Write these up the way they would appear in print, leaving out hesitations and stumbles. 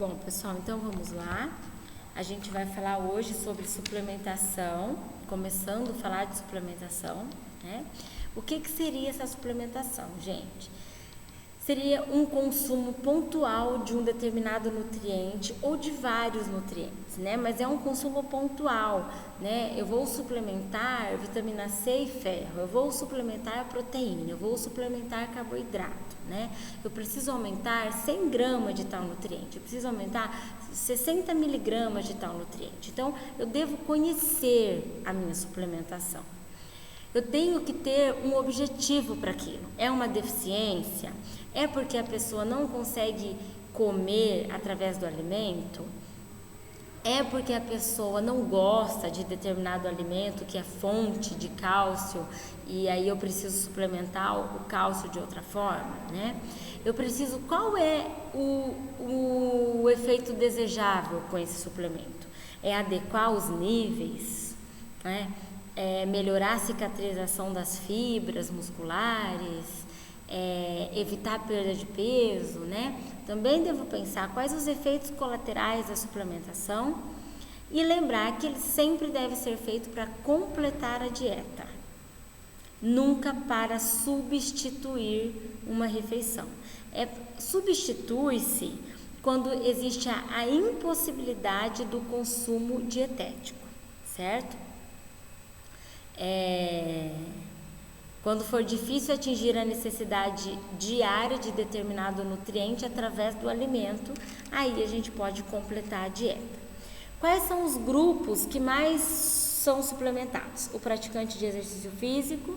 Bom, pessoal, então vamos lá. A gente vai falar hoje sobre suplementação, começando a falar de suplementação, né? O que seria essa suplementação, gente? Seria um consumo pontual de um determinado nutriente ou de vários nutrientes, né? Mas é um consumo pontual, né? Eu vou suplementar vitamina C e ferro, eu vou suplementar proteína, eu vou suplementar carboidrato, né? Eu preciso aumentar 100 gramas de tal nutriente, eu preciso aumentar 60 miligramas de tal nutriente. Então, eu devo conhecer a minha suplementação. Eu tenho que ter um objetivo para aquilo. É uma deficiência? É porque a pessoa não consegue comer através do alimento? É porque a pessoa não gosta de determinado alimento que é fonte de cálcio e aí eu preciso suplementar o cálcio de outra forma, né? Eu preciso, qual é o efeito desejável com esse suplemento? É adequar os níveis, né? É melhorar a cicatrização das fibras musculares, evitar a perda de peso, né? Também devo pensar quais os efeitos colaterais da suplementação e lembrar que ele sempre deve ser feito para completar a dieta, nunca para substituir uma refeição. Substitui-se quando existe a impossibilidade do consumo dietético, certo? Quando for difícil atingir a necessidade diária de determinado nutriente através do alimento, aí a gente pode completar a dieta. Quais são os grupos que mais são suplementados? O praticante de exercício físico,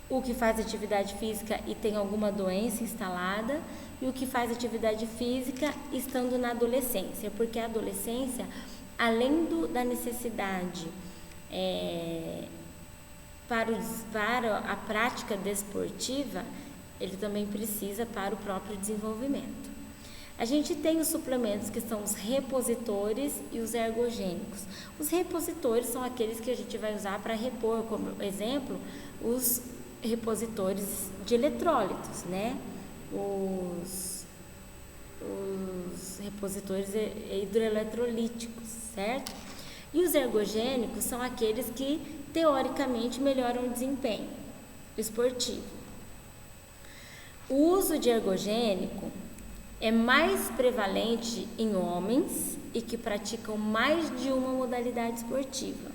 o que faz atividade física e tem alguma doença instalada, e o que faz atividade física estando na adolescência, porque a adolescência, além da necessidade para a prática desportiva, ele também precisa para o próprio desenvolvimento. A gente tem os suplementos que são os repositores e os ergogênicos. Os repositores são aqueles que a gente vai usar para repor, como exemplo, os repositores de eletrólitos, né? Os repositores hidroeletrolíticos, certo? E os ergogênicos são aqueles que teoricamente melhoram o desempenho esportivo. O uso de ergogênico é mais prevalente em homens e que praticam mais de uma modalidade esportiva.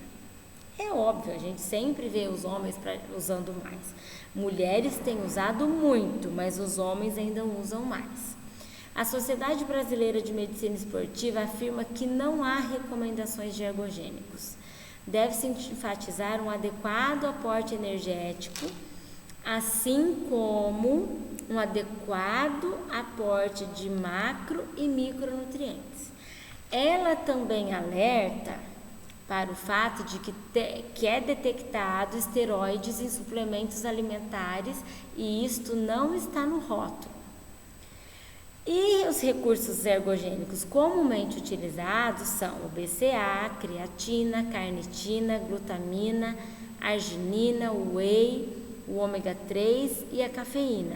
É óbvio, a gente sempre vê os homens usando mais. Mulheres têm usado muito, mas os homens ainda usam mais. A Sociedade Brasileira de Medicina Esportiva afirma que não há recomendações de ergogênicos. Deve-se enfatizar um adequado aporte energético, assim como um adequado aporte de macro e micronutrientes. Ela também alerta para o fato de que é detectado esteroides em suplementos alimentares e isto não está no rótulo. E os recursos ergogênicos comumente utilizados são o BCA, creatina, carnitina, glutamina, arginina, o whey, o ômega 3 e a cafeína.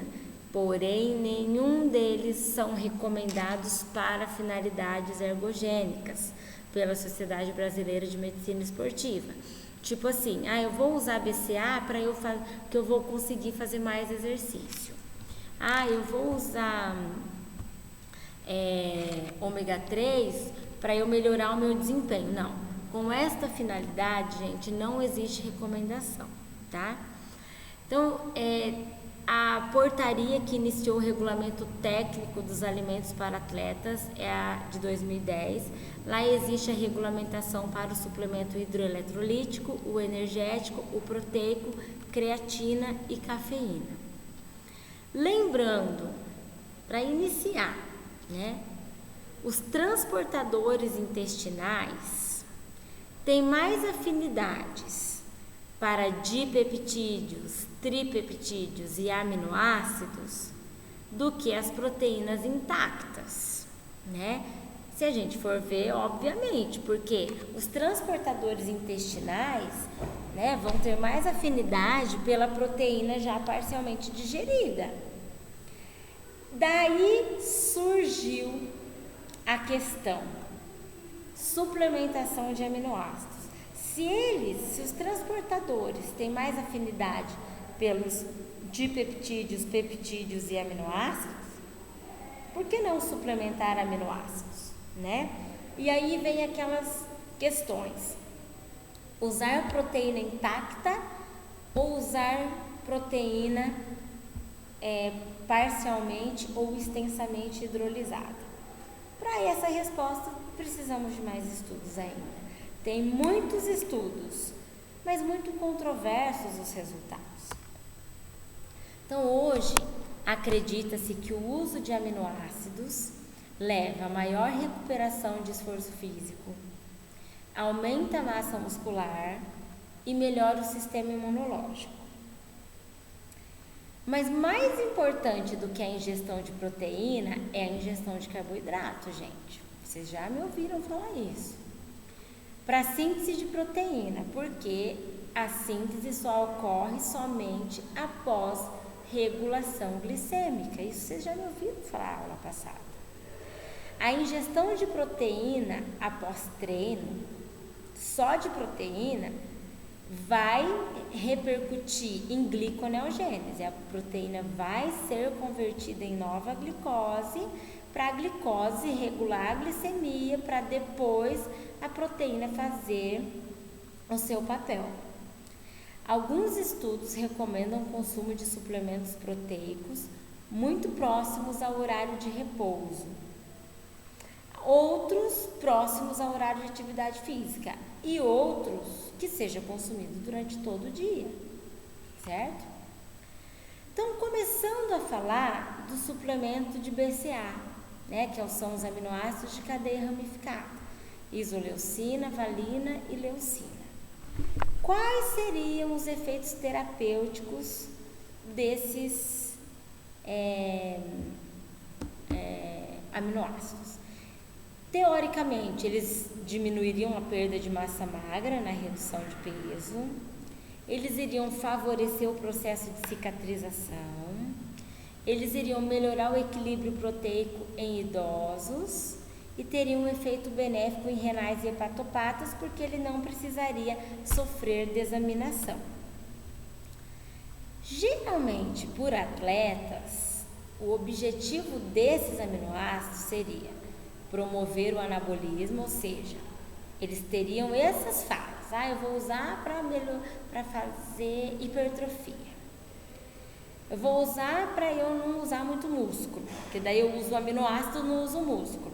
Porém, nenhum deles são recomendados para finalidades ergogênicas pela Sociedade Brasileira de Medicina Esportiva. Tipo assim, eu vou usar BCA para que eu vou conseguir fazer mais exercício. Eu vou usar ômega 3 para eu melhorar o meu desempenho. Não, com esta finalidade, gente, não existe recomendação, tá? Então, a portaria que iniciou o regulamento técnico dos alimentos para atletas é a de 2010. Lá existe a regulamentação para o suplemento hidroeletrolítico, o energético, o proteico, creatina e cafeína. Lembrando, para iniciar, né, os transportadores intestinais têm mais afinidades para dipeptídeos, tripeptídeos e aminoácidos do que as proteínas intactas, né? Se a gente for ver, obviamente, porque os transportadores intestinais, né, vão ter mais afinidade pela proteína já parcialmente digerida. Daí surgiu a questão suplementação de aminoácidos. Se os transportadores têm mais afinidade pelos dipeptídeos, peptídeos e aminoácidos, por que não suplementar aminoácidos, né? E aí vem aquelas questões: usar proteína intacta ou usar proteína parcialmente ou extensamente hidrolisada? Para essa resposta, precisamos de mais estudos ainda. Tem muitos estudos, mas muito controversos os resultados. Então, hoje, acredita-se que o uso de aminoácidos leva a maior recuperação de esforço físico, aumenta a massa muscular e melhora o sistema imunológico. Mas mais importante do que a ingestão de proteína é a ingestão de carboidrato, gente. Vocês já me ouviram falar isso. Para a síntese de proteína, porque a síntese só ocorre somente após regulação glicêmica. Isso vocês já me ouviram falar na aula passada. A ingestão de proteína após treino, só de proteína, vai repercutir em gliconeogênese. A proteína vai ser convertida em nova glicose, para a glicose regular a glicemia, para depois a proteína fazer o seu papel. Alguns estudos recomendam o consumo de suplementos proteicos muito próximos ao horário de repouso, outros próximos ao horário de atividade física e outros que seja consumido durante todo o dia, certo? Então, começando a falar do suplemento de BCA, né, que são os aminoácidos de cadeia ramificada, isoleucina, valina e leucina. Quais seriam os efeitos terapêuticos desses aminoácidos? Teoricamente, eles diminuiriam a perda de massa magra na redução de peso, eles iriam favorecer o processo de cicatrização, eles iriam melhorar o equilíbrio proteico em idosos e teriam um efeito benéfico em renais e hepatopatas, porque ele não precisaria sofrer desaminação. Geralmente, por atletas, o objetivo desses aminoácidos seria promover o anabolismo, ou seja, eles teriam essas falas. Eu vou usar para fazer hipertrofia. Eu vou usar para eu não usar muito músculo, porque daí eu uso o aminoácido, não uso o músculo.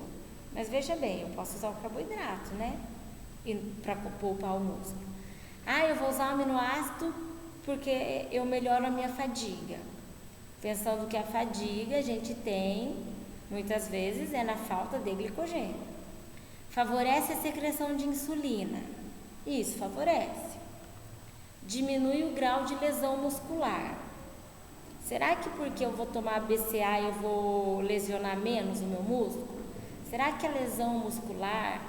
Mas veja bem, eu posso usar o carboidrato, né? Para poupar o músculo. Eu vou usar o aminoácido porque eu melhoro a minha fadiga. Pensando que a fadiga a gente tem, muitas vezes, é na falta de glicogênio. Favorece a secreção de insulina. Isso, favorece. Diminui o grau de lesão muscular. Será que porque eu vou tomar BCA eu vou lesionar menos o meu músculo? Será que a lesão muscular,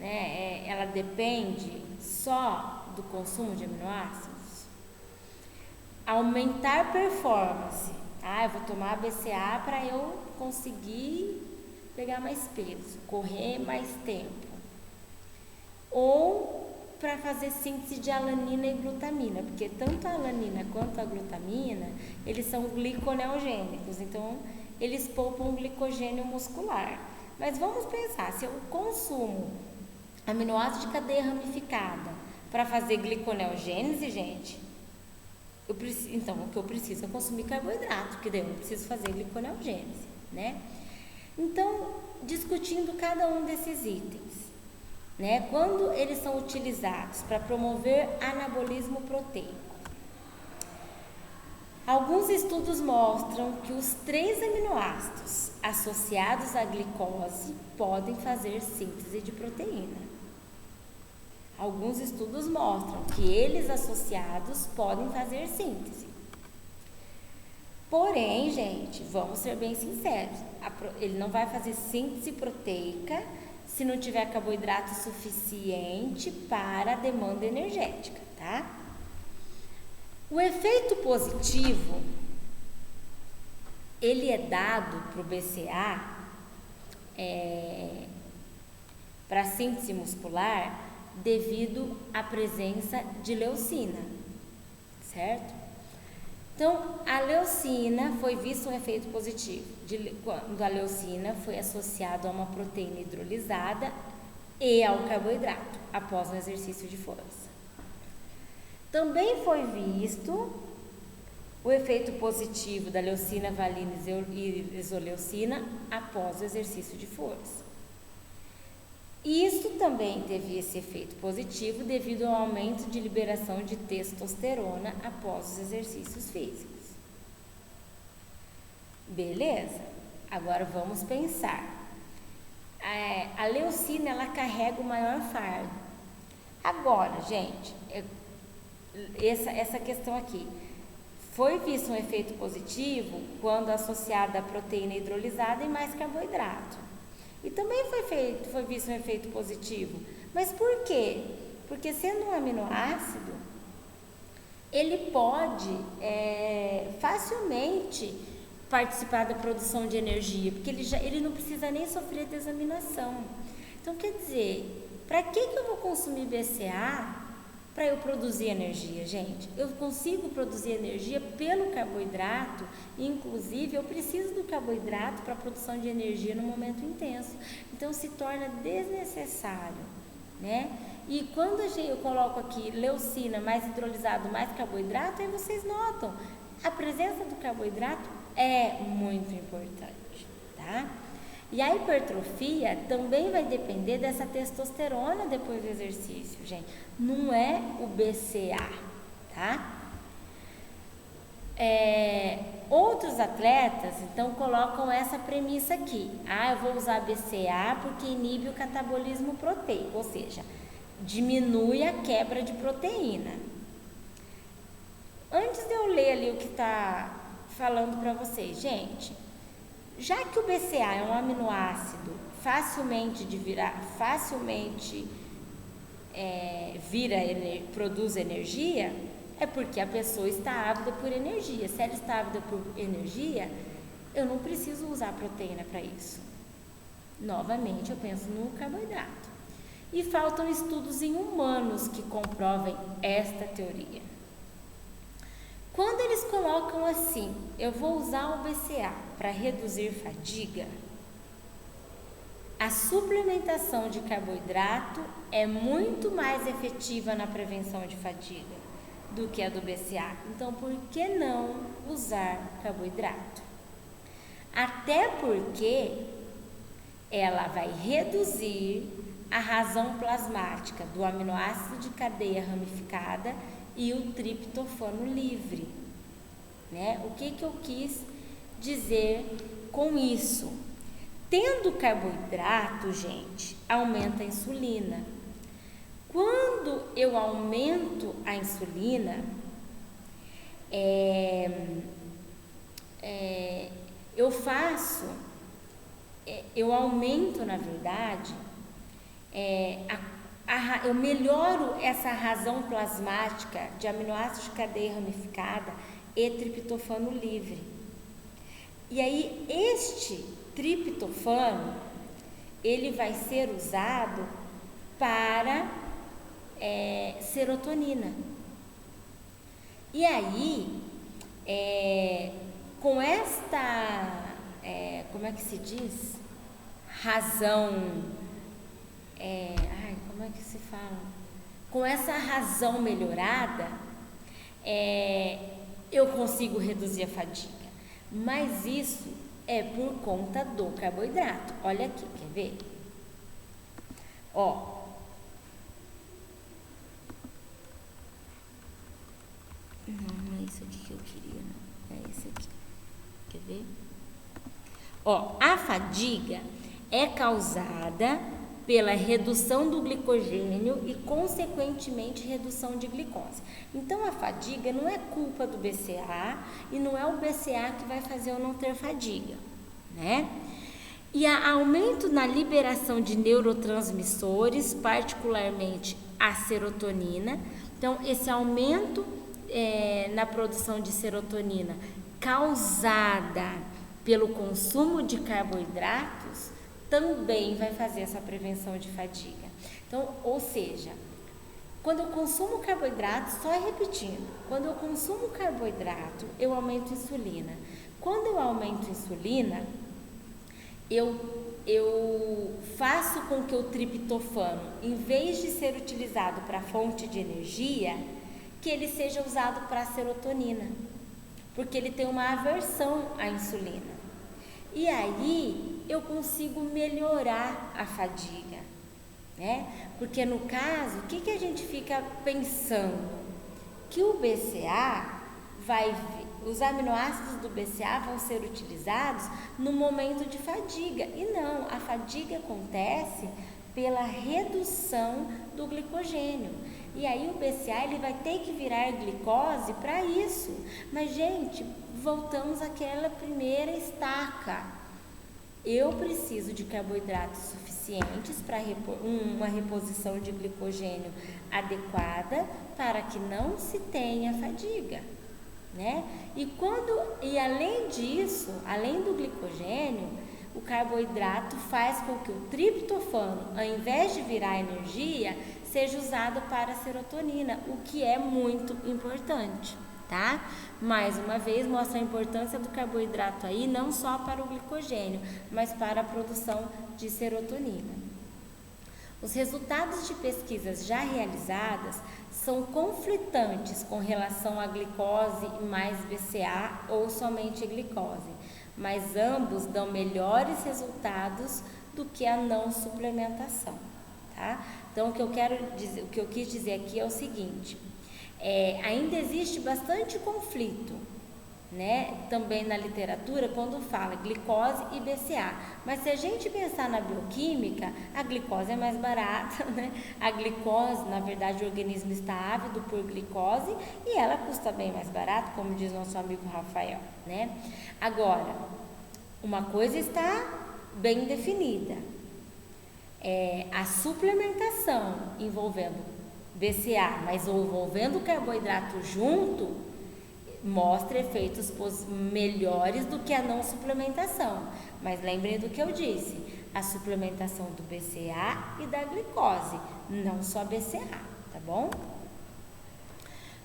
né, ela depende só do consumo de aminoácidos? Aumentar performance. Eu vou tomar BCA para eu conseguir pegar mais peso, correr mais tempo. Ou para fazer síntese de alanina e glutamina, porque tanto a alanina quanto a glutamina, eles são gliconeogênicos, então eles poupam glicogênio muscular. Mas vamos pensar, se eu consumo aminoácido de cadeia ramificada para fazer gliconeogênese, gente, então o que eu preciso é consumir carboidrato, porque daí eu não preciso fazer gliconeogênese, né? Então, discutindo cada um desses itens, né? Quando eles são utilizados para promover anabolismo proteico, alguns estudos mostram que os 3 aminoácidos associados à glicose podem fazer síntese de proteína. Alguns estudos mostram que eles associados podem fazer síntese. Porém, gente, vamos ser bem sinceros, ele não vai fazer síntese proteica se não tiver carboidrato suficiente para a demanda energética, tá? O efeito positivo, ele é dado para o BCA para síntese muscular devido à presença de leucina, certo? Então, a leucina foi visto um efeito positivo quando a leucina foi associada a uma proteína hidrolisada e ao carboidrato após um exercício de força. Também foi visto o efeito positivo da leucina, valina e isoleucina após o exercício de força. Isso também teve esse efeito positivo devido ao aumento de liberação de testosterona após os exercícios físicos. Beleza? Agora vamos pensar. A leucina, ela carrega o maior fardo. Agora, gente, essa questão aqui. Foi visto um efeito positivo quando associada à proteína hidrolisada e mais carboidrato. E também foi visto um efeito positivo. Mas por quê? Porque sendo um aminoácido, ele pode facilmente participar da produção de energia, porque ele não precisa nem sofrer desaminação. Então, quer dizer, para que eu vou consumir BCA para eu produzir energia, gente? Eu consigo produzir energia pelo carboidrato, inclusive eu preciso do carboidrato para a produção de energia no momento intenso. Então se torna desnecessário, né? E quando eu coloco aqui leucina mais hidrolisado mais carboidrato, aí vocês notam, a presença do carboidrato é muito importante, tá? E a hipertrofia também vai depender dessa testosterona depois do exercício, gente. Não é o BCA, tá? Outros atletas, então, colocam essa premissa aqui. Eu vou usar BCA porque inibe o catabolismo proteico, ou seja, diminui a quebra de proteína. Antes de eu ler ali o que está falando para vocês, gente, já que o BCA é um aminoácido produz energia, é porque a pessoa está ávida por energia. Se ela está ávida por energia, eu não preciso usar proteína para isso. Novamente, eu penso no carboidrato. E faltam estudos em humanos que comprovem esta teoria. Quando eles colocam assim, eu vou usar o BCA para reduzir fadiga, a suplementação de carboidrato é muito mais efetiva na prevenção de fadiga do que a do BCA. Então, por que não usar carboidrato? Até porque ela vai reduzir a razão plasmática do aminoácido de cadeia ramificada e o triptofano livre, né? O que eu quis dizer com isso? Tendo carboidrato, gente, aumenta a insulina. Quando eu aumento a insulina, eu aumento, na verdade, eu melhoro essa razão plasmática de aminoácidos de cadeia ramificada e triptofano livre. E aí, este triptofano, ele vai ser usado para serotonina. E aí, com esta, como é que se diz? Razão... como é que se fala? Com essa razão melhorada, eu consigo reduzir a fadiga. Mas isso é por conta do carboidrato. Olha aqui, quer ver? Ó. Não é isso aqui que eu queria, não. É esse aqui. Quer ver? Ó, a fadiga é causada pela redução do glicogênio e, consequentemente, redução de glicose. Então, a fadiga não é culpa do BCA e não é o BCA que vai fazer eu não ter fadiga, né? E há aumento na liberação de neurotransmissores, particularmente a serotonina. Então, esse aumento na produção de serotonina causada pelo consumo de carboidratos também vai fazer essa prevenção de fadiga. Então, ou seja, quando eu consumo carboidrato, só repetindo, quando eu consumo carboidrato, eu aumento insulina. Quando eu aumento insulina, eu faço com que o triptofano, em vez de ser utilizado para fonte de energia, que ele seja usado para a serotonina, porque ele tem uma aversão à insulina. E aí eu consigo melhorar a fadiga, né? Porque no caso, o que a gente fica pensando? Que o BCA os aminoácidos do BCA vão ser utilizados no momento de fadiga. E não, a fadiga acontece pela redução do glicogênio. E aí o BCA ele vai ter que virar glicose para isso. Mas, gente, voltamos àquela primeira estaca. Eu preciso de carboidratos suficientes para uma reposição de glicogênio adequada para que não se tenha fadiga, né? E além disso, além do glicogênio, o carboidrato faz com que o triptofano, ao invés de virar energia, seja usado para a serotonina, o que é muito importante, tá? Mais uma vez, mostra a importância do carboidrato aí, não só para o glicogênio, mas para a produção de serotonina. Os resultados de pesquisas já realizadas são conflitantes com relação à glicose mais BCA ou somente glicose, mas ambos dão melhores resultados do que a não suplementação, tá? Então, o que eu quis dizer aqui é o seguinte: ainda existe bastante conflito, né? Também na literatura, quando fala glicose e BCA. Mas se a gente pensar na bioquímica, a glicose é mais barata, né? A glicose, na verdade, o organismo está ávido por glicose e ela custa bem mais barato, como diz nosso amigo Rafael, né? Agora, uma coisa está bem definida. A suplementação envolvendo BCA, mas envolvendo carboidrato junto, mostra efeitos melhores do que a não suplementação. Mas lembrem do que eu disse, a suplementação do BCA e da glicose, não só BCA, tá bom?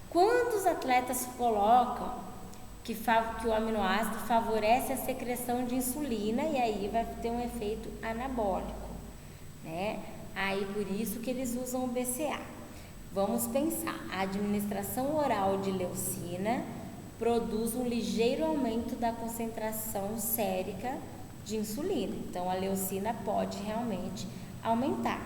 Quando os atletas colocam que o aminoácido favorece a secreção de insulina, e aí vai ter um efeito anabólico, né? Aí por isso que eles usam o BCA. Vamos pensar, a administração oral de leucina produz um ligeiro aumento da concentração sérica de insulina. Então, a leucina pode realmente aumentar.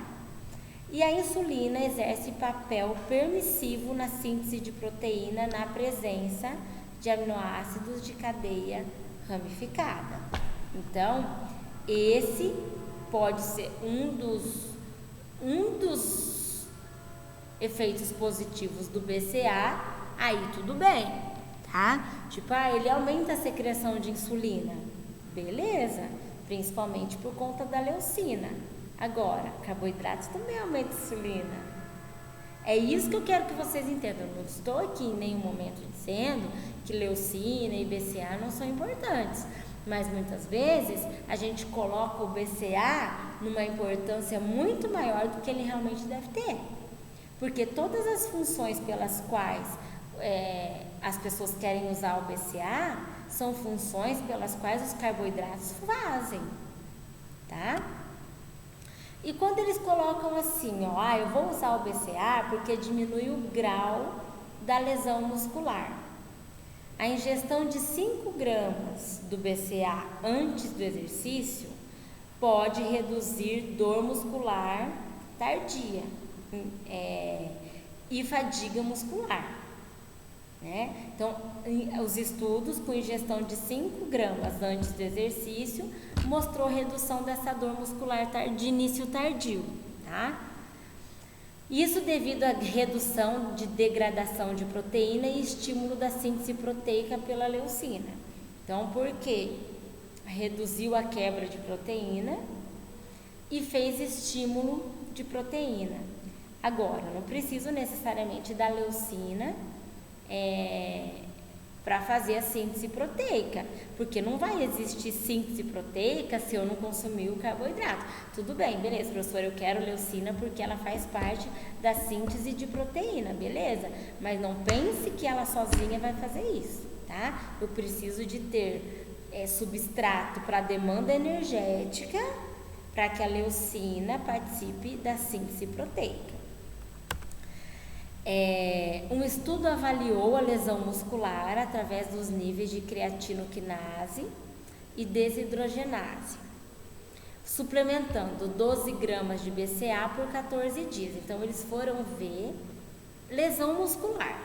E a insulina exerce papel permissivo na síntese de proteína na presença de aminoácidos de cadeia ramificada. Então, esse pode ser um dos efeitos positivos do BCA, aí tudo bem, tá? Tipo, ele aumenta a secreção de insulina, beleza, principalmente por conta da leucina. Agora, carboidratos também aumentam a insulina. É isso que eu quero que vocês entendam. Eu não estou aqui em nenhum momento dizendo que leucina e BCA não são importantes, mas muitas vezes a gente coloca o BCA numa importância muito maior do que ele realmente deve ter. Porque todas as funções pelas quais as pessoas querem usar o BCA são funções pelas quais os carboidratos fazem, tá? E quando eles colocam assim, eu vou usar o BCA porque diminui o grau da lesão muscular. A ingestão de 5 gramas do BCA antes do exercício pode reduzir dor muscular tardia e fadiga muscular, né? Então, os estudos com ingestão de 5 gramas antes do exercício mostrou redução dessa dor muscular de início tardio, tá? Isso devido à redução de degradação de proteína e estímulo da síntese proteica pela leucina. Então, por quê? Reduziu a quebra de proteína e fez estímulo de proteína. Agora, não preciso necessariamente da leucina para fazer a síntese proteica, porque não vai existir síntese proteica se eu não consumir o carboidrato. Tudo bem, beleza, professora, eu quero leucina porque ela faz parte da síntese de proteína, beleza? Mas não pense que ela sozinha vai fazer isso, tá? Eu preciso de ter substrato para demanda energética para que a leucina participe da síntese proteica. Um estudo avaliou a lesão muscular através dos níveis de creatinoquinase e desidrogenase, suplementando 12 gramas de BCA por 14 dias. Então, eles foram ver lesão muscular,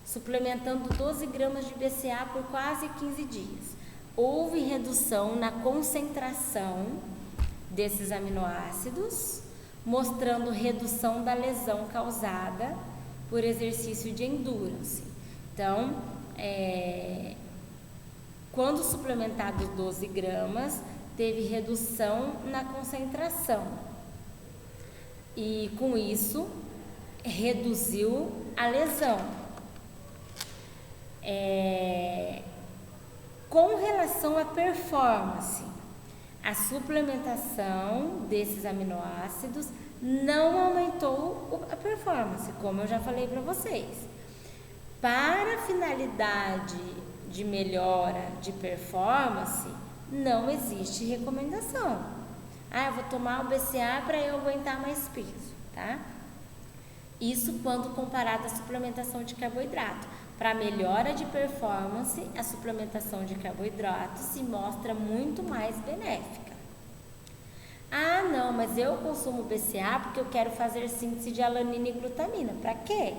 suplementando 12 gramas de BCA por quase 15 dias. Houve redução na concentração desses aminoácidos, mostrando redução da lesão causada por exercício de endurance. Então, quando suplementado 12 gramas, teve redução na concentração. E com isso, reduziu a lesão. Com relação à performance, a suplementação desses aminoácidos não aumentou a performance, como eu já falei para vocês. Para finalidade de melhora de performance, não existe recomendação. Eu vou tomar o BCA para eu aguentar mais peso, tá? Isso quando comparado à suplementação de carboidrato. Para melhora de performance, a suplementação de carboidrato se mostra muito mais benéfica. Não, mas eu consumo BCA porque eu quero fazer síntese de alanina e glutamina. Para quê?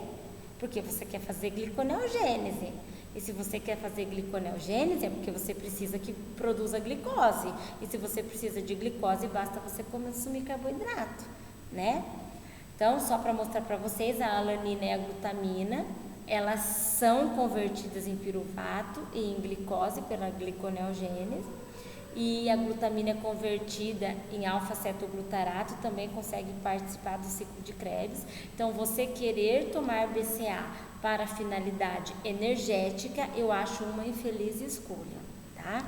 Porque você quer fazer gliconeogênese. E se você quer fazer gliconeogênese, é porque você precisa que produza glicose. E se você precisa de glicose, basta você consumir carboidrato, né? Então, só para mostrar para vocês, a alanina e a glutamina, elas são convertidas em piruvato e em glicose pela gliconeogênese, e a glutamina é convertida em alfa-cetoglutarato, também consegue participar do ciclo de Krebs. Então, você querer tomar BCA para finalidade energética, eu acho uma infeliz escolha, tá?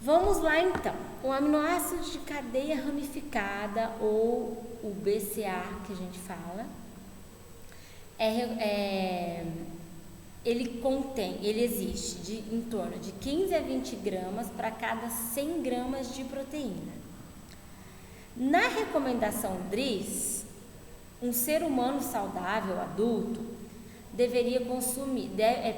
Vamos lá então. O aminoácido de cadeia ramificada, ou o BCA que a gente fala, ele existe em torno de 15 a 20 gramas para cada 100 gramas de proteína. Na recomendação DRIS, um ser humano saudável, adulto, deveria consumir,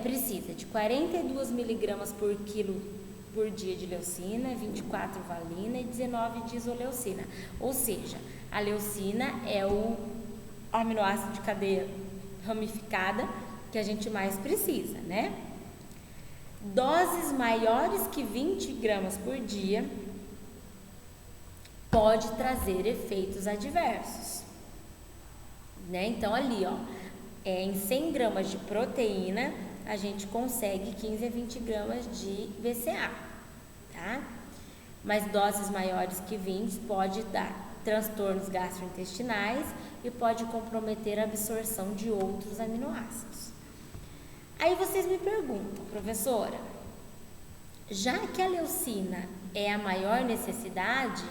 precisa de 42 miligramas por quilo por dia de leucina, 24 valina e 19 de isoleucina. Ou seja, a leucina é o aminoácido de cadeia ramificada que a gente mais precisa, né? Doses maiores que 20 gramas por dia pode trazer efeitos adversos, né? Então, ali, em 100 gramas de proteína, a gente consegue 15 a 20 gramas de BCA, tá? Mas doses maiores que 20 pode dar transtornos gastrointestinais e pode comprometer a absorção de outros aminoácidos. Aí vocês me perguntam, professora, já que a leucina é a maior necessidade,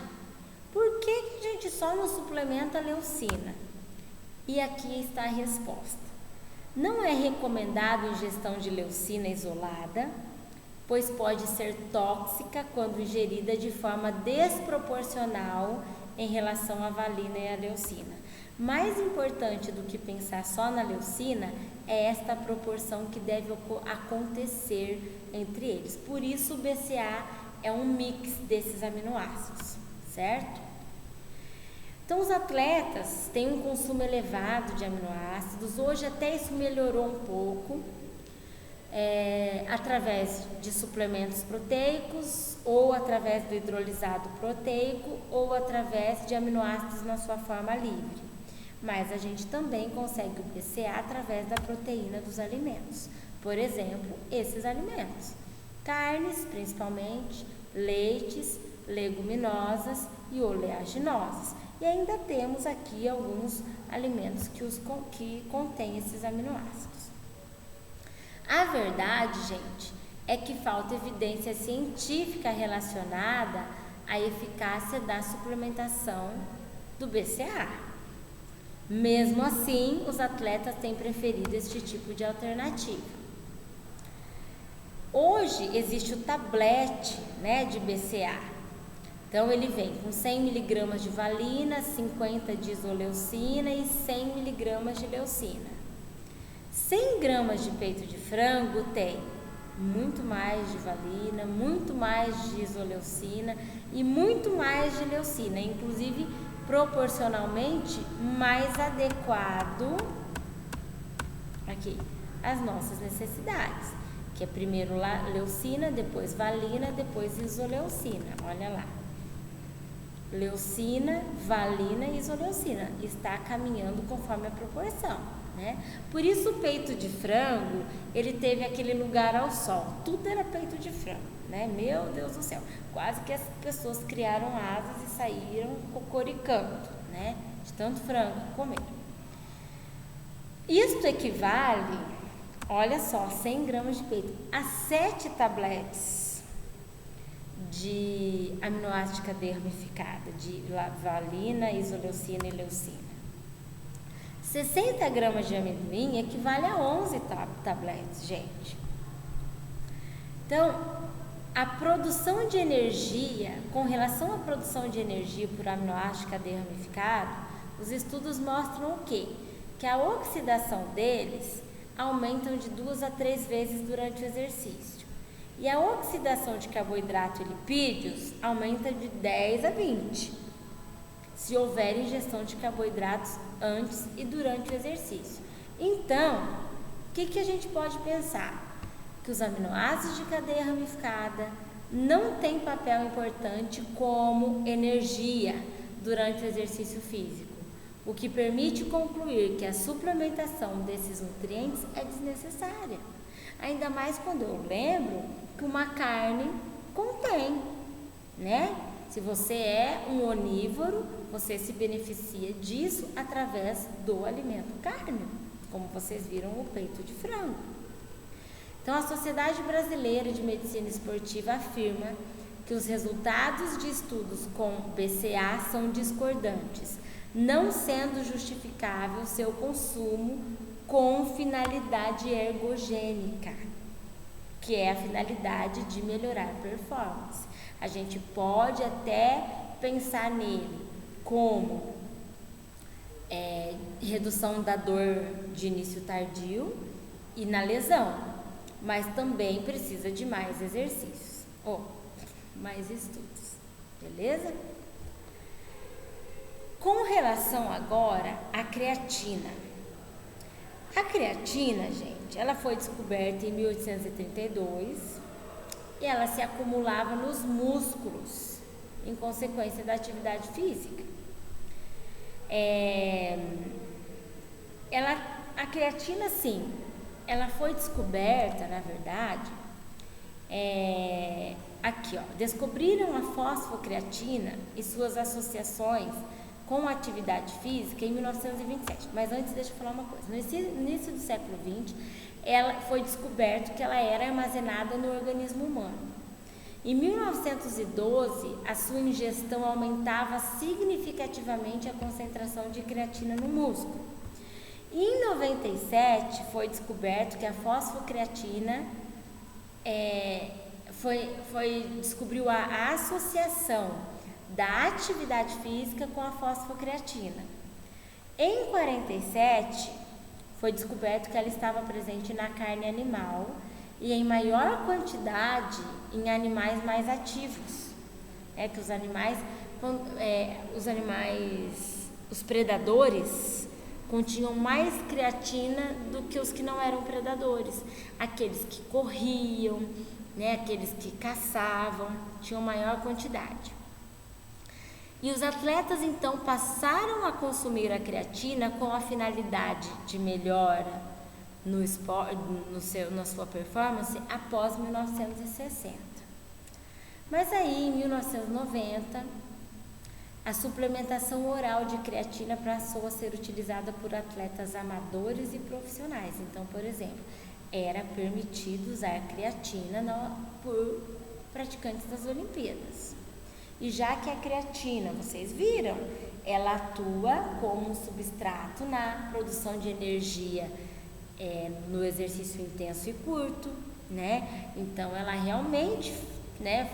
por que a gente só não suplementa a leucina? E aqui está a resposta. Não é recomendado a ingestão de leucina isolada, pois pode ser tóxica quando ingerida de forma desproporcional em relação à valina e à leucina. Mais importante do que pensar só na leucina é esta proporção que deve acontecer entre eles. Por isso o BCA é um mix desses aminoácidos, certo? Então os atletas têm um consumo elevado de aminoácidos. Hoje até isso melhorou um pouco, através de suplementos proteicos, ou através do hidrolisado proteico, ou através de aminoácidos na sua forma livre. Mas a gente também consegue o BCA através da proteína dos alimentos. Por exemplo, esses alimentos: carnes, principalmente, leites, leguminosas e oleaginosas. E ainda temos aqui alguns alimentos que contêm esses aminoácidos. A verdade, gente, é que falta evidência científica relacionada à eficácia da suplementação do BCA. Mesmo assim, os atletas têm preferido este tipo de alternativa. Hoje existe o tablete, né, de BCA. Então ele vem com 100 mg de valina, 50 de isoleucina e 100 mg de leucina. 100 gramas de peito de frango tem muito mais de valina, muito mais de isoleucina e muito mais de leucina, inclusive proporcionalmente mais adequado aqui às nossas necessidades, que é primeiro leucina, depois valina, depois isoleucina. Olha lá, leucina, valina e isoleucina está caminhando conforme a proporção, né? Por isso o peito de frango, ele teve aquele lugar ao sol, tudo era peito de frango, né? Meu Deus do céu, quase que as pessoas criaram asas e saíram cocoricando, né? De tanto frango comer. Isto equivale, olha só, 100 gramas de peito a 7 tabletes de aminoácido cadeia ramificada, de valina, isoleucina e leucina. 60 gramas de amendoim equivale a 11 tabletes, gente. Então, a produção de energia, com relação à produção de energia por aminoácido cadeia ramificada, os estudos mostram o quê? Que a oxidação deles aumentam de 2 a 3 vezes durante o exercício. E a oxidação de carboidrato e lipídios aumenta de 10 a 20. Se houver ingestão de carboidratos antes e durante o exercício. Então, o que a gente pode pensar? Que os aminoácidos de cadeia ramificada não têm papel importante como energia durante o exercício físico, o que permite concluir que a suplementação desses nutrientes é desnecessária. Ainda mais quando eu lembro que uma carne contém, né? Se você é um onívoro, você se beneficia disso através do alimento cárneo, como vocês viram o peito de frango. Então, a Sociedade Brasileira de Medicina Esportiva afirma que os resultados de estudos com BCA são discordantes, não sendo justificável seu consumo com finalidade ergogênica, que é a finalidade de melhorar a performance. A gente pode até pensar nele como redução da dor de início tardio e na lesão, mas também precisa de mais exercícios, mais estudos, beleza? Com relação agora à creatina. A creatina, gente, ela foi descoberta em 1832 e ela se acumulava nos músculos em consequência da atividade física. A creatina, sim, ela foi descoberta, na verdade, aqui, descobriram a fosfocreatina e suas associações com a atividade física em 1927. Mas antes, deixa eu falar uma coisa. No início do século XX, ela foi descoberto que ela era armazenada no organismo humano. Em 1912, a sua ingestão aumentava significativamente a concentração de creatina no músculo. E em 97, foi descoberto que a fosfocreatina descobriu a associação da atividade física com a fosfocreatina. Em 47, foi descoberto que ela estava presente na carne animal e em maior quantidade em animais mais ativos. Que os predadores continham mais creatina do que os que não eram predadores. Aqueles que corriam, aqueles que caçavam, tinham maior quantidade. E os atletas, então, passaram a consumir a creatina com a finalidade de melhora no esporte, na sua performance após 1960. Mas aí, em 1990, a suplementação oral de creatina passou a ser utilizada por atletas amadores e profissionais. Então, por exemplo, era permitido usar creatina por praticantes das Olimpíadas. E já que a creatina, vocês viram, ela atua como um substrato na produção de energia no exercício intenso e curto, né? Então ela realmente, né,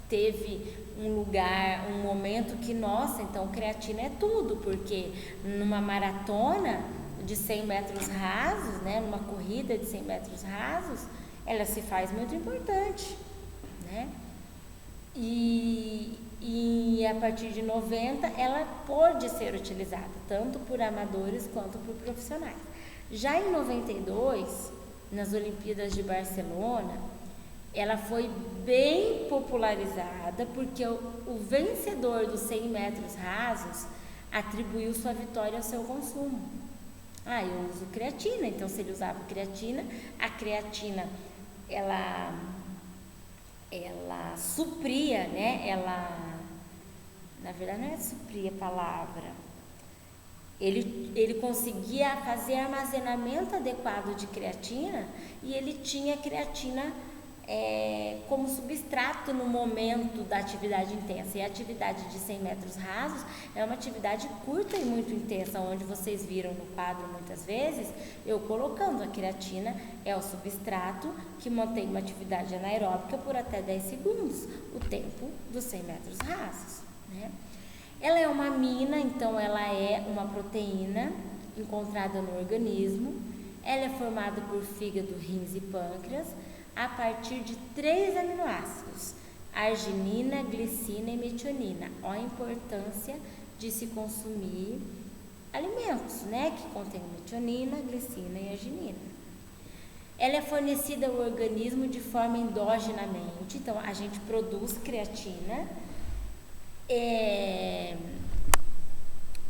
teve um lugar, um momento que, nossa, então creatina é tudo, porque numa maratona de 100 metros rasos, né, numa corrida de 100 metros rasos, ela se faz muito importante, né? E a partir de 90 ela pôde ser utilizada, tanto por amadores quanto por profissionais. Já em 92, nas Olimpíadas de Barcelona, ela foi bem popularizada, porque o vencedor dos 100 metros rasos atribuiu sua vitória ao seu consumo. Eu uso creatina, então se ele usava creatina, a creatina, ela supria, né? Na verdade não é suprir a palavra, ele conseguia fazer armazenamento adequado de creatina e ele tinha creatina como substrato no momento da atividade intensa. E a atividade de 100 metros rasos é uma atividade curta e muito intensa, onde vocês viram no quadro muitas vezes, eu colocando a creatina, é o substrato que mantém uma atividade anaeróbica por até 10 segundos, o tempo dos 100 metros rasos, né? Ela é uma amina, então ela é uma proteína encontrada no organismo. Ela é formada por fígado, rins e pâncreas, a partir de 3 aminoácidos, arginina, glicina e metionina. Olha a importância de se consumir alimentos, né, que contêm metionina, glicina e arginina. Ela é fornecida ao organismo de forma endogenamente, então a gente produz creatina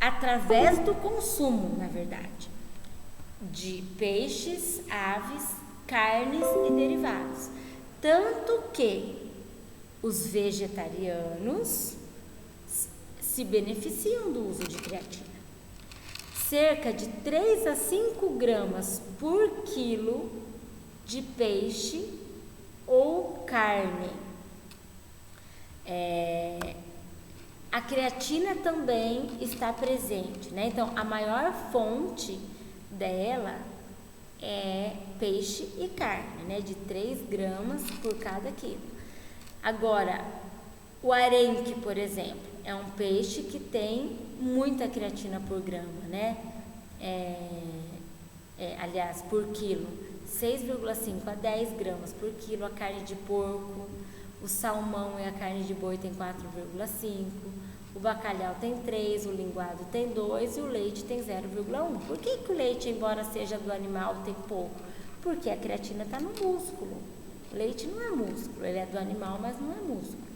através do consumo, na verdade, de peixes, aves, carnes e derivados. Tanto que os vegetarianos se beneficiam do uso de creatina. Cerca de 3 a 5 gramas por quilo de peixe ou carne. A creatina também está presente, né? Então, a maior fonte dela é peixe e carne, né? De 3 gramas por cada quilo. Agora, o arenque, por exemplo, é um peixe que tem muita creatina por grama, né? Aliás, por quilo, 6,5 a 10 gramas por quilo. A carne de porco, o salmão e a carne de boi tem 4,5, o bacalhau tem 3, o linguado tem 2 e o leite tem 0,1. Por que o leite, embora seja do animal, tem pouco? Porque a creatina está no músculo. O leite não é músculo, ele é do animal, mas não é músculo.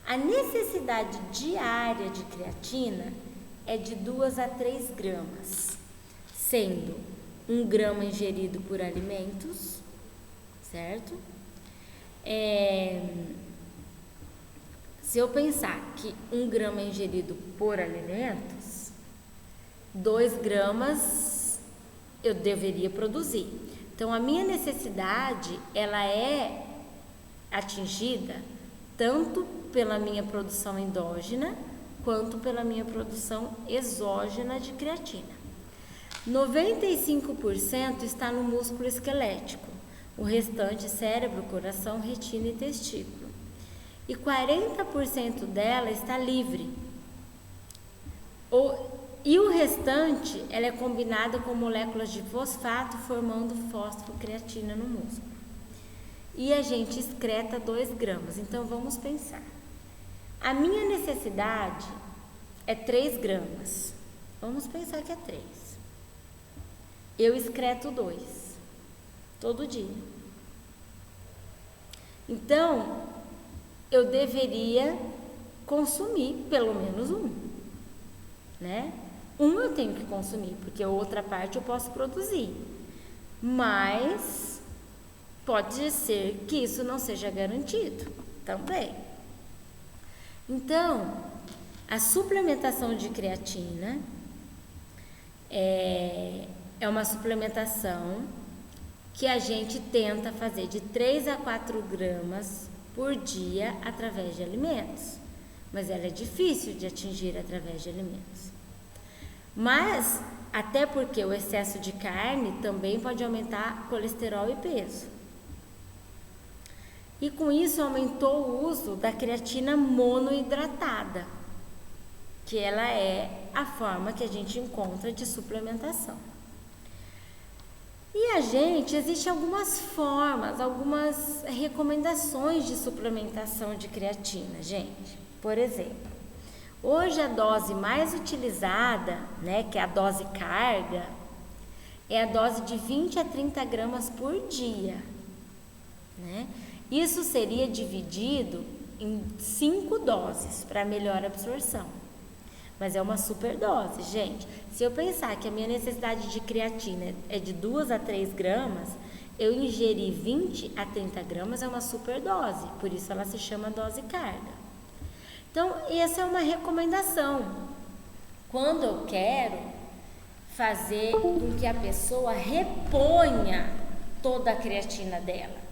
A necessidade diária de creatina é de 2 a 3 gramas, sendo 1 grama ingerido por alimentos, certo? Se eu pensar que 1 grama é ingerido por alimentos, 2 gramas eu deveria produzir. Então, a minha necessidade, ela é atingida tanto pela minha produção endógena, quanto pela minha produção exógena de creatina. 95% está no músculo esquelético, o restante cérebro, coração, retina e testículo. E 40% dela está livre. E o restante, ela é combinada com moléculas de fosfato, formando fosfocreatina no músculo. E a gente excreta 2 gramas. Então, vamos pensar. A minha necessidade é 3 gramas. Vamos pensar que é 3. Eu excreto 2 todo dia. Então, eu deveria consumir pelo menos 1, né? 1 eu tenho que consumir, porque a outra parte eu posso produzir. Mas pode ser que isso não seja garantido também. Então, a suplementação de creatina é uma suplementação que a gente tenta fazer de 3 a 4 gramas por dia através de alimentos, mas ela é difícil de atingir através de alimentos. Mas, até porque o excesso de carne também pode aumentar colesterol e peso. E com isso aumentou o uso da creatina monoidratada, que ela é a forma que a gente encontra de suplementação. E existem algumas formas, algumas recomendações de suplementação de creatina, gente. Por exemplo, hoje a dose mais utilizada, né, que é a dose carga, é a dose de 20 a 30 gramas por dia, né? Isso seria dividido em 5 doses para melhor absorção. Mas é uma super dose, gente. Se eu pensar que a minha necessidade de creatina é de 2 a 3 gramas, eu ingerir 20 a 30 gramas é uma super dose. Por isso ela se chama dose carga. Então, essa é uma recomendação. Quando eu quero fazer com que a pessoa reponha toda a creatina dela.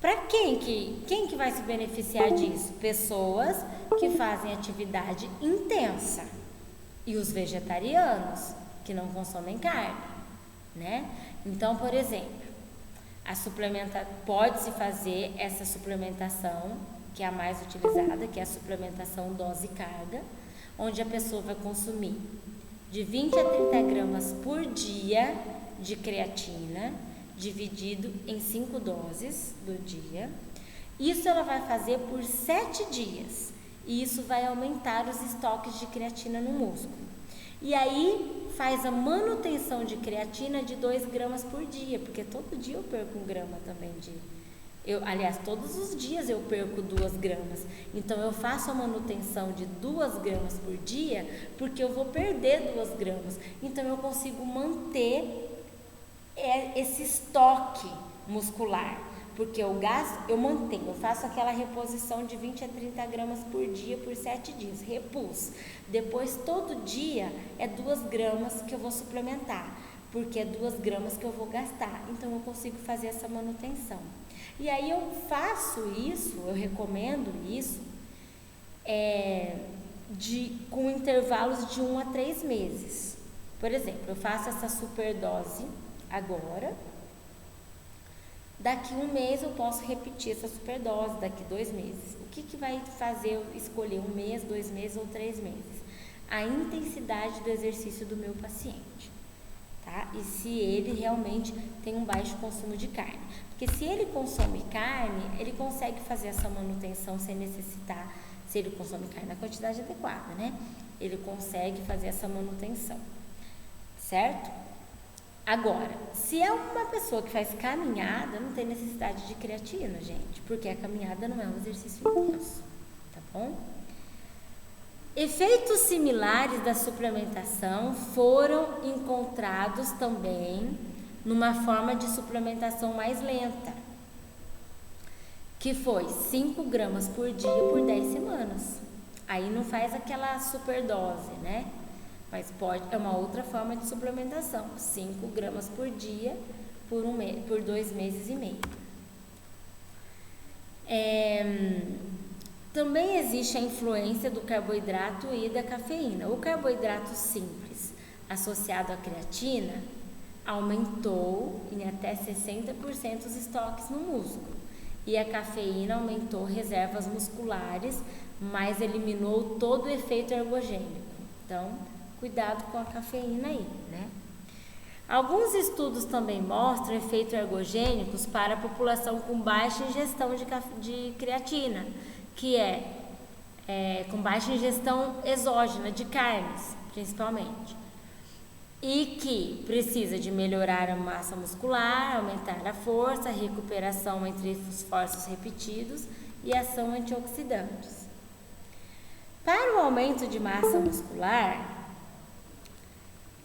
Para quem que vai se beneficiar disso? Pessoas que fazem atividade intensa e os vegetarianos que não consomem carne, né? Então, por exemplo, pode-se fazer essa suplementação, que é a mais utilizada, que é a suplementação dose carga, onde a pessoa vai consumir de 20 a 30 gramas por dia de creatina, dividido em 5 doses do dia. Isso ela vai fazer por 7 dias e isso vai aumentar os estoques de creatina no músculo. E aí faz a manutenção de creatina de 2 gramas por dia, porque todo dia eu perco 1 grama também aliás, todos os dias eu perco 2 gramas. Então eu faço a manutenção de 2 gramas por dia, porque eu vou perder 2 gramas. Então eu consigo manter esse estoque muscular, porque eu mantenho, eu faço aquela reposição de 20 a 30 gramas por dia por 7 dias, repus. Depois todo dia é 2 gramas que eu vou suplementar, porque é 2 gramas que eu vou gastar, então eu consigo fazer essa manutenção. E aí eu faço isso, eu recomendo isso, com intervalos de 1 a 3 meses. Por exemplo, eu faço essa superdose agora, daqui 1 mês eu posso repetir essa superdose, daqui 2 meses. O que vai fazer eu escolher 1 mês, 2 meses ou 3 meses? A intensidade do exercício do meu paciente, tá? E se ele realmente tem um baixo consumo de carne. Porque se ele consome carne, ele consegue fazer essa manutenção sem necessitar, se ele consome carne na quantidade adequada, né? Ele consegue fazer essa manutenção, certo? Agora, se é uma pessoa que faz caminhada, não tem necessidade de creatina, gente, porque a caminhada não é um exercício intenso, tá bom? Efeitos similares da suplementação foram encontrados também numa forma de suplementação mais lenta, que foi 5 gramas por dia por 10 semanas. Aí não faz aquela superdose, né? Mas é uma outra forma de suplementação, 5 gramas por dia por 2 meses e meio. Também existe a influência do carboidrato e da cafeína. O carboidrato simples associado à creatina aumentou em até 60% os estoques no músculo. E a cafeína aumentou reservas musculares, mas eliminou todo o efeito ergogênico. Então, cuidado com a cafeína aí, né? Alguns estudos também mostram efeitos ergogênicos para a população com baixa ingestão de creatina, que com baixa ingestão exógena de carnes, principalmente, e que precisa de melhorar a massa muscular, aumentar a força, a recuperação entre esforços repetidos e ação antioxidantes. Para o aumento de massa muscular,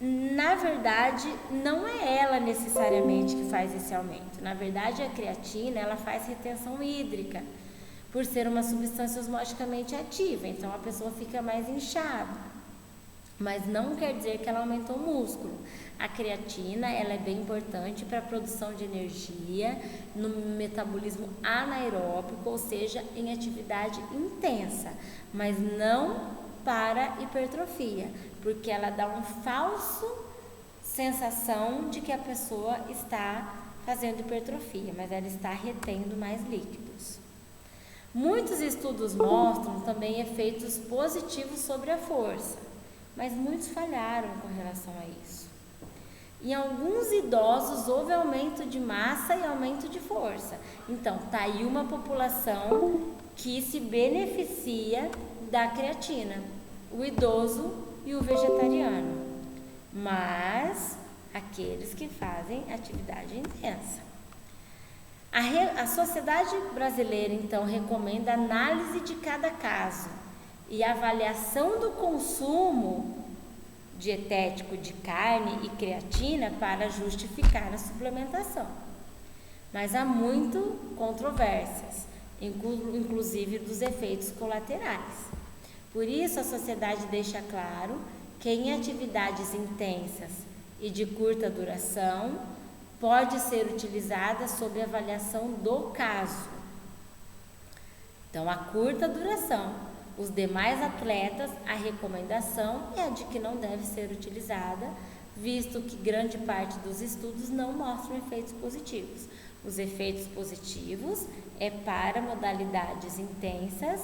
na verdade, não é ela necessariamente que faz esse aumento. Na verdade, a creatina, ela faz retenção hídrica, por ser uma substância osmoticamente ativa, então a pessoa fica mais inchada. mas não quer dizer que ela aumentou o músculo. A creatina, ela é bem importante para a produção de energia no metabolismo anaeróbico, ou seja, em atividade intensa, mas não para hipertrofia, porque ela dá uma falsa sensação de que a pessoa está fazendo hipertrofia, mas ela está retendo mais líquidos. Muitos estudos mostram também efeitos positivos sobre a força, mas muitos falharam com relação a isso. Em alguns idosos houve aumento de massa e aumento de força. Então, está aí uma população que se beneficia da creatina, o idoso e o vegetariano, mas aqueles que fazem atividade intensa. A Sociedade Brasileira, então, recomenda análise de cada caso e avaliação do consumo dietético de carne e creatina para justificar a suplementação. Mas há muito controvérsias, inclusive dos efeitos colaterais. Por isso, a sociedade deixa claro que em atividades intensas e de curta duração, pode ser utilizada sob avaliação do caso. Então, a curta duração. Os demais atletas, a recomendação é a de que não deve ser utilizada, visto que grande parte dos estudos não mostram efeitos positivos. Os efeitos positivos é para modalidades intensas,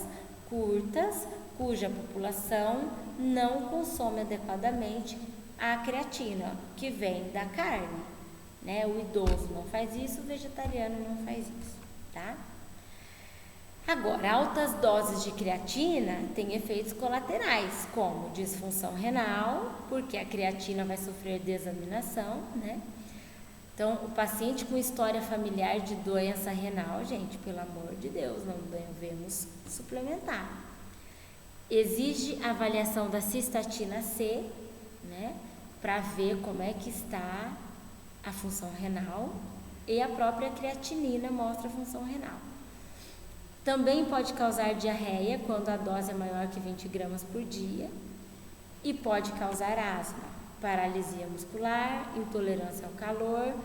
curtas, cuja população não consome adequadamente a creatina, que vem da carne, né? O idoso não faz isso, o vegetariano não faz isso, tá? Agora, altas doses de creatina têm efeitos colaterais, como disfunção renal, porque a creatina vai sofrer desaminação, né? Então, o paciente com história familiar de doença renal, gente, pelo amor de Deus, não devemos suplementar. Exige avaliação da cistatina C, né? Para ver como é que está a função renal, e a própria creatinina mostra a função renal. Também pode causar diarreia quando a dose é maior que 20 gramas por dia e pode causar asma, paralisia muscular, intolerância ao calor,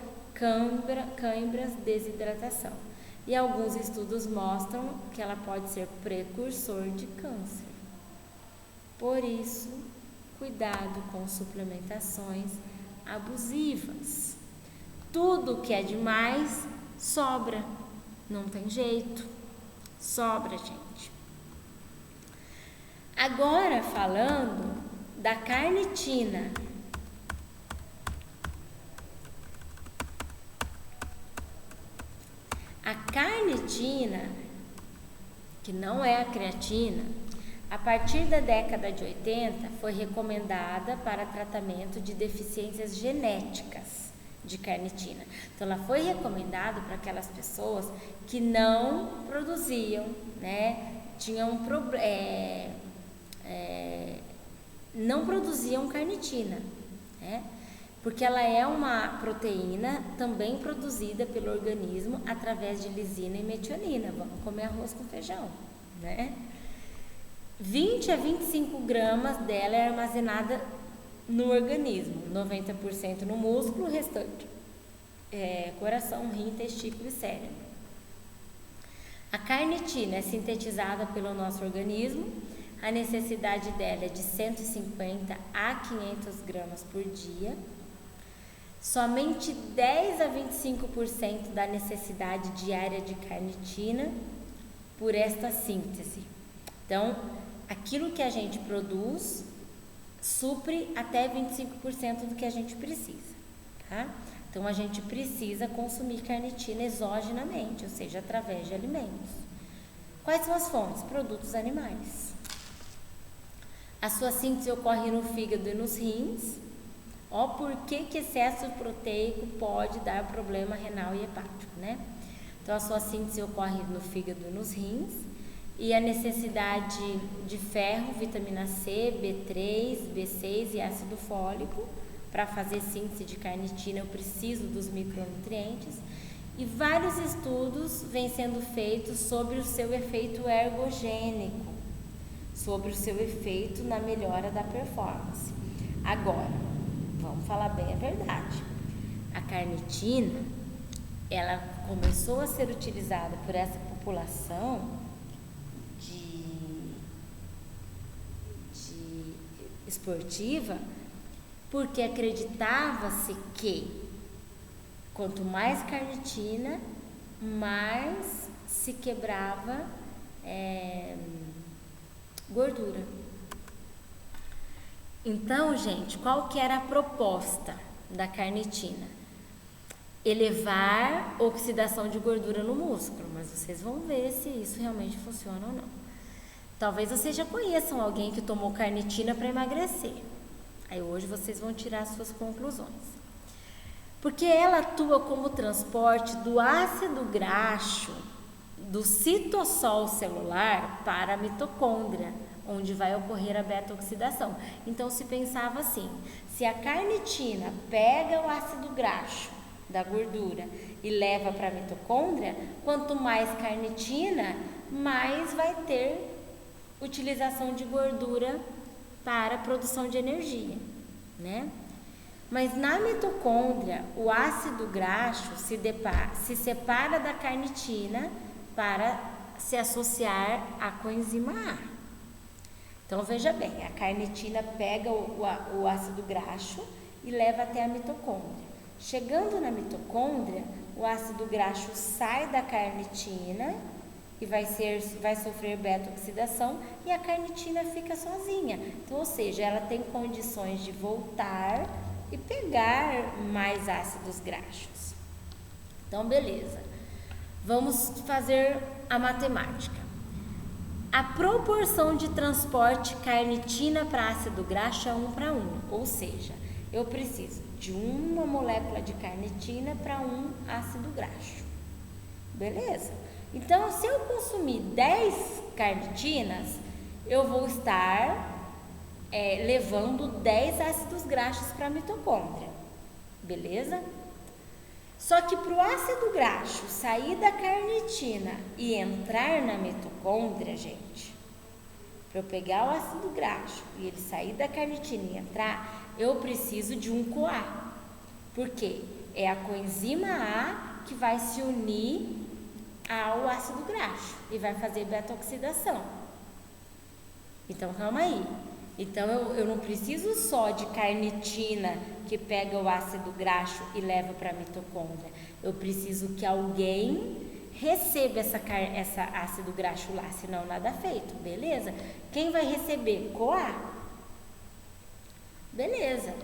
câimbras, desidratação. E alguns estudos mostram que ela pode ser precursor de câncer. Por isso, cuidado com suplementações abusivas. Tudo que é demais sobra, não tem jeito. Sobra, gente. Agora falando da carnitina. A carnitina, que não é a creatina, a partir da década de 80 foi recomendada para tratamento de deficiências genéticas de carnitina. Então, ela foi recomendada para aquelas pessoas que não produziam, né? Não produziam carnitina, né? Porque ela é uma proteína também produzida pelo organismo através de lisina e metionina. Vamos comer arroz com feijão, né? 20 a 25 gramas dela é armazenada no organismo, 90% no músculo, o restante coração, rim, testículo e cérebro. A carnitina é sintetizada pelo nosso organismo, a necessidade dela é de 150 a 500 gramas por dia. Somente 10 a 25% da necessidade diária de carnitina por esta síntese. Então, aquilo que a gente produz supre até 25% do que a gente precisa, tá? Então, a gente precisa consumir carnitina exogenamente, ou seja, através de alimentos. Quais são as fontes? Produtos animais. A sua síntese ocorre no fígado e nos rins. Por que excesso proteico pode dar problema renal e hepático, né? Então, a sua síntese ocorre no fígado e nos rins. E a necessidade de ferro, vitamina C, B3, B6 e ácido fólico. Para fazer síntese de carnitina, eu preciso dos micronutrientes. E vários estudos vêm sendo feitos sobre o seu efeito ergogênico, sobre o seu efeito na melhora da performance. Agora, vamos falar bem a verdade. A carnitina, ela começou a ser utilizada por essa população esportiva porque acreditava-se que quanto mais carnitina, mais se quebrava gordura. Então, gente, qual que era a proposta da carnitina? Elevar a oxidação de gordura no músculo, mas vocês vão ver se isso realmente funciona ou não. Talvez vocês já conheçam alguém que tomou carnitina para emagrecer. Aí hoje vocês vão tirar suas conclusões. Porque ela atua como transporte do ácido graxo do citossol celular para a mitocôndria, onde vai ocorrer a beta-oxidação. Então se pensava assim, se a carnitina pega o ácido graxo da gordura e leva para a mitocôndria, quanto mais carnitina, mais vai ter utilização de gordura para a produção de energia, né? Mas na mitocôndria, o ácido graxo se separa da carnitina para se associar à coenzima A. Então veja bem, a carnitina pega o ácido graxo e leva até a mitocôndria. Chegando na mitocôndria, o ácido graxo sai da carnitina e vai sofrer beta-oxidação e a carnitina fica sozinha. Então, ou seja, ela tem condições de voltar e pegar mais ácidos graxos. Então, beleza. Vamos fazer a matemática. A proporção de transporte carnitina para ácido graxo é 1:1, ou seja, eu preciso de uma molécula de carnitina para um ácido graxo. Beleza? Então, se eu consumir 10 carnitinas, eu vou estar levando 10 ácidos graxos para a mitocôndria. Beleza? Só que para o ácido graxo sair da carnitina e entrar na mitocôndria, gente, para eu pegar o ácido graxo e ele sair da carnitina e entrar, eu preciso de um CoA. Por quê? É a coenzima A que vai se unir ao ácido graxo e vai fazer beta-oxidação. Então, calma aí. Então, eu não preciso só de carnitina que pega o ácido graxo e leva para a mitocôndria. Eu preciso que alguém receba essa ácido graxo lá, senão nada feito. Beleza? Quem vai receber? CoA. Beleza.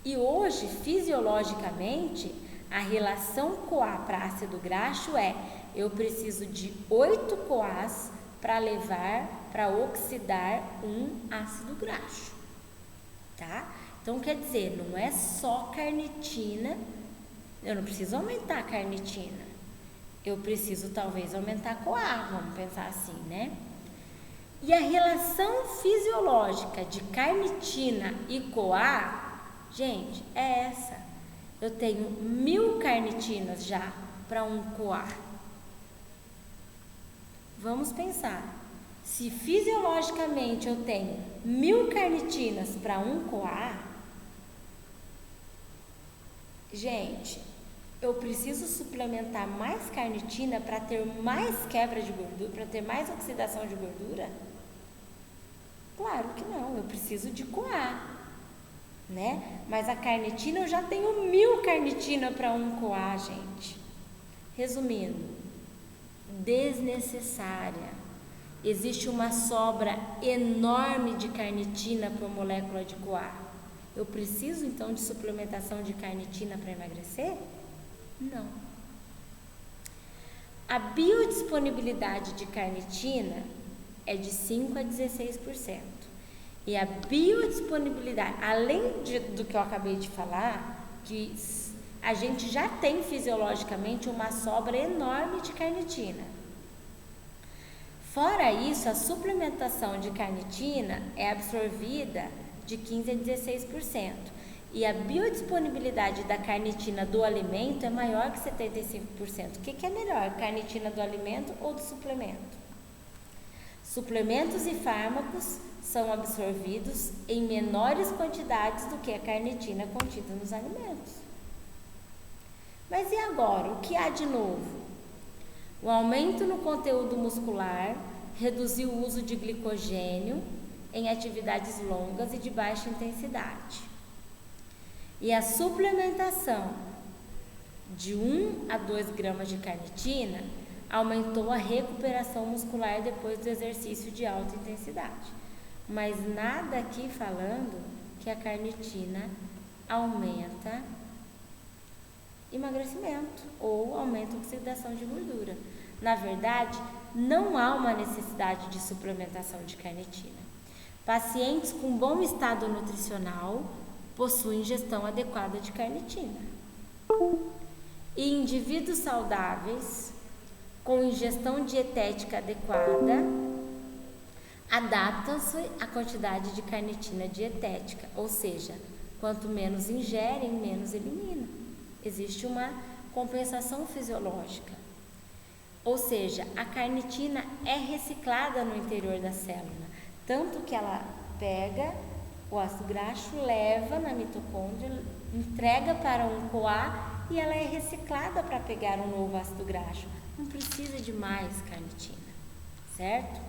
E hoje, fisiologicamente, a relação CoA para ácido graxo eu preciso de 8 CoAs para oxidar um ácido graxo, tá? Então, quer dizer, não é só carnitina, eu não preciso aumentar a carnitina, eu preciso talvez aumentar a CoA, vamos pensar assim, né? E a relação fisiológica de carnitina e CoA, gente, é essa. Eu tenho 1000 carnitinas já para um CoA. Vamos pensar, se fisiologicamente eu tenho 1000 carnitinas para um CoA, gente, eu preciso suplementar mais carnitina para ter mais quebra de gordura, para ter mais oxidação de gordura? Claro que não, eu preciso de CoA, né? Mas a carnitina, eu já tenho 1000 carnitina para um CoA, gente. Resumindo, desnecessária. Existe uma sobra enorme de carnitina por molécula de CoA. Eu preciso então de suplementação de carnitina para emagrecer? Não. A biodisponibilidade de carnitina é de 5 a 16%. E a biodisponibilidade, além do que eu acabei de falar, que a gente já tem fisiologicamente uma sobra enorme de carnitina. Fora isso, a suplementação de carnitina é absorvida de 15 a 16%. E a biodisponibilidade da carnitina do alimento é maior que 75%. O que é melhor, carnitina do alimento ou do suplemento? Suplementos e fármacos são absorvidos em menores quantidades do que a carnitina contida nos alimentos. Mas e agora? O que há de novo? O aumento no conteúdo muscular reduziu o uso de glicogênio em atividades longas e de baixa intensidade. E a suplementação de 1 a 2 gramas de carnitina aumentou a recuperação muscular depois do exercício de alta intensidade. Mas nada aqui falando que a carnitina aumenta emagrecimento ou aumenta a oxidação de gordura. Na verdade, não há uma necessidade de suplementação de carnitina. Pacientes com bom estado nutricional possuem ingestão adequada de carnitina. E indivíduos saudáveis com ingestão dietética adequada adaptam-se à quantidade de carnitina dietética, ou seja, quanto menos ingerem, menos eliminam. Existe uma compensação fisiológica. Ou seja, a carnitina é reciclada no interior da célula, tanto que ela pega o ácido graxo, leva na mitocôndria, entrega para um CoA e ela é reciclada para pegar um novo ácido graxo. Não precisa de mais carnitina, certo?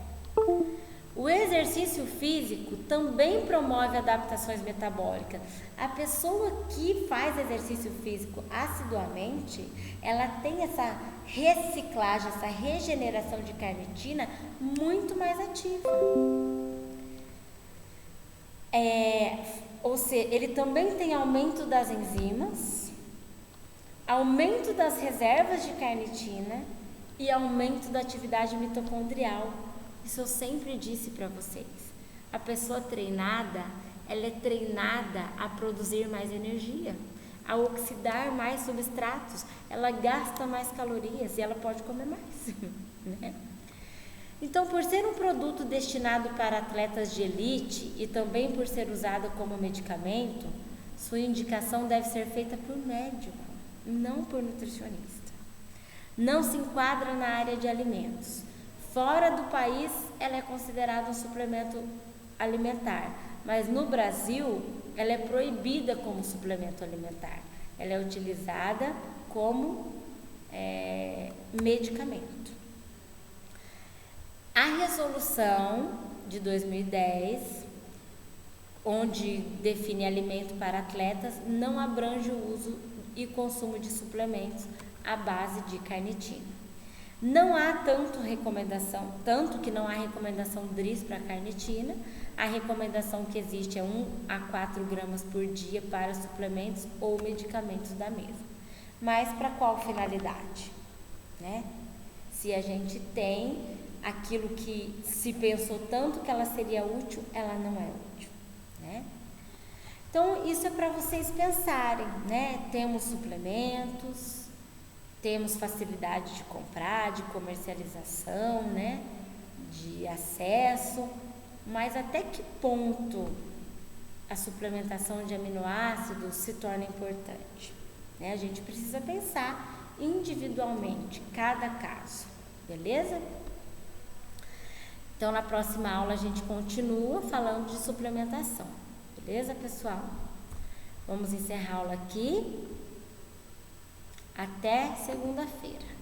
O exercício físico também promove adaptações metabólicas. A pessoa que faz exercício físico assiduamente, ela tem essa reciclagem, essa regeneração de carnitina muito mais ativa. Ou seja, ele também tem aumento das enzimas, aumento das reservas de carnitina e aumento da atividade mitocondrial. Isso eu sempre disse para vocês. A pessoa treinada, ela é treinada a produzir mais energia, a oxidar mais substratos, ela gasta mais calorias e ela pode comer mais, né? Então, por ser um produto destinado para atletas de elite e também por ser usado como medicamento, sua indicação deve ser feita por médico, não por nutricionista. Não se enquadra na área de alimentos. Fora do país, ela é considerada um suplemento alimentar, mas no Brasil, ela é proibida como suplemento alimentar. Ela é utilizada como medicamento. A resolução de 2010, onde define alimento para atletas, não abrange o uso e consumo de suplementos à base de carnitina. Não há tanto que não há recomendação DRIS para carnitina. A recomendação que existe é 1 a 4 gramas por dia para suplementos ou medicamentos da mesma. Mas para qual finalidade? Né? Se a gente tem aquilo que se pensou tanto que ela seria útil, ela não é útil, né? Então, isso é para vocês pensarem, né? Temos suplementos, temos facilidade de comprar, de comercialização, né? De acesso, mas até que ponto a suplementação de aminoácidos se torna importante, né? A gente precisa pensar individualmente, cada caso, beleza? Então, na próxima aula a gente continua falando de suplementação, beleza, pessoal? Vamos encerrar a aula aqui. Até segunda-feira.